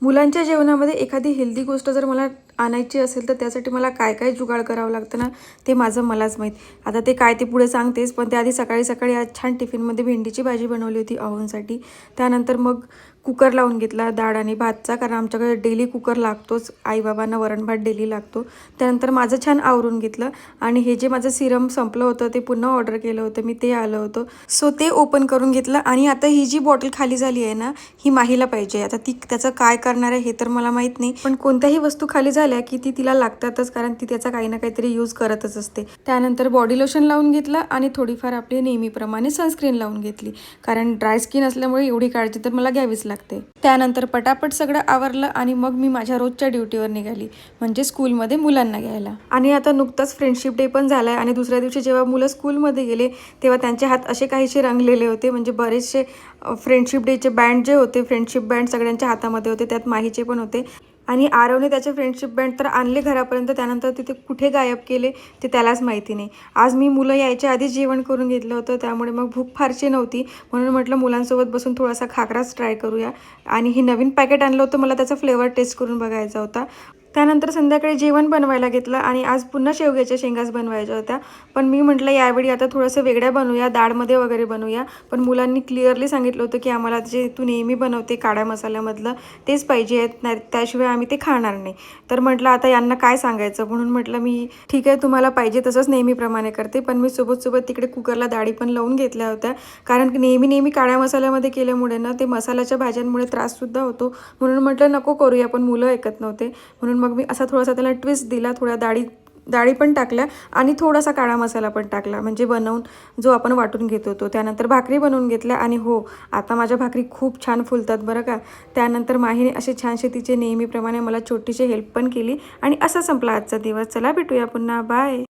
मुलांच्या जेवणामध्ये एखादी हेल्दी गोष्ट जर मला आणायची असेल तर त्यासाठी मला काय काय जुगाड करावं लागतं ना, ते माझं मलाच माहीत. आता ते काय ते पुढे सांगतेच, पण त्याआधी सकाळी सकाळी आज छान टिफिनमध्ये भेंडीची भाजी बनवली होती अहोंसाठी. त्यानंतर मग कुकर लावून घेतला डाळ आणि भातचा, कारण आमच्याकडे डेली कुकर लागतोच. आईबाबांना वरण भात डेली लागतो. त्यानंतर माझं छान आवरून घेतलं आणि हे जे माझं सिरम संपलं होतं ते पुन्हा ऑर्डर केलं होतं मी, ते आलं होतं. सो ते ओपन करून घेतलं आणि आता ही जी बॉटल खाली झाली आहे ना, ही माहीला पाहिजे. आता ती त्याचं काय करणार आहे हे तर मला माहीत नाही, पण कोणत्याही वस्तू खाली झाल्या की ती तिला लागतातच, कारण ती त्याचा काही ना काहीतरी यूज करतच असते. त्यानंतर बॉडी लोशन लावून घेतलं आणि थोडीफार आपली नेहमीप्रमाणे सनस्क्रीन लावून घेतली, कारण ड्राय स्किन असल्यामुळे एवढी काळजी तर मला घ्यावीच लागते. त्यानंतर पटापट सगळं आवरलं आणि मग मी माझ्या रोजच्या ड्युटीवर निघाली, म्हणजे स्कूलमध्ये मुलांना घ्यायला. आणि आता नुकताच फ्रेंडशिप डे पण झालाय आणि दुसऱ्या दिवशी जेव्हा मुलं स्कूलमध्ये गेले तेव्हा त्यांचे हात असे काहीसे रंगलेले होते, म्हणजे बरेचसे फ्रेंडशिप डेचे बँड जे होते, फ्रेंडशिप बँड सगळ्यांच्या हातामध्ये होते, त्यात माहीचे पण होते. आणि आरवने त्याचे फ्रेंडशिप बँड तर आणले घरापर्यंत, त्यानंतर तिथे कुठे गायब केले ते त्यालाच माहिती नाही. आज मी मुलं यायच्या आधीच जेवण करून घेतलं होतं, त्यामुळे मग भूक फारशी नव्हती, म्हणून म्हटलं मुलांसोबत बसून थोडासा खाकराच ट्राय करूया. आणि ही नवीन पॅकेट आणलं होतं, मला त्याचा फ्लेवर टेस्ट करून बघायचा होता. त्यानंतर संध्याकाळी जेवण बनवायला घेतलं आणि आज पुन्हा शेवग्याच्या शेंगाच बनवायच्या होत्या, पण मी म्हटलं यावेळी आता थोडंसं वेगळ्या बनवूया, डाळमध्ये वगैरे बनवूया. पण मुलांनी क्लिअरली सांगितलं होतं की आम्हाला जे तू नेहमी बनवते काळ्या मसाल्यामधलं तेच पाहिजे आहेत, नाही त्याशिवाय आम्ही ते खाणार नाही. तर म्हटलं आता यांना काय सांगायचं, म्हणून म्हटलं मी ठीक आहे तुम्हाला पाहिजे तसंच नेहमीप्रमाणे करते. पण मी सोबत तिकडे कुकरला डाळी पण लावून घेतल्या होत्या, कारण की नेहमी काळ्या मसाल्यामध्ये केल्यामुळे ना ते मसाल्याच्या भाज्यांमुळे त्राससुद्धा होतो. म्हणून म्हटलं नको करूया, पण मुलं ऐकत नव्हते. म्हणून मग मी असा थोडासा त्याला ट्विस्ट दिला, थोड्या डाळी पण टाकल्या आणि थोडासा काळा मसाला पण टाकला, म्हणजे बनवून जो आपण वाटून घेत होतो. त्यानंतर भाकरी बनवून घेतल्या आणि हो, आता माझ्या भाकरी खूप छान फुलतात बरं का. त्यानंतर माहीने असे छानसे तिचे नेहमीप्रमाणे मला छोटीशी हेल्प पण केली आणि असा संपला आजचा दिवस. चला भेटूया पुन्हा, बाय.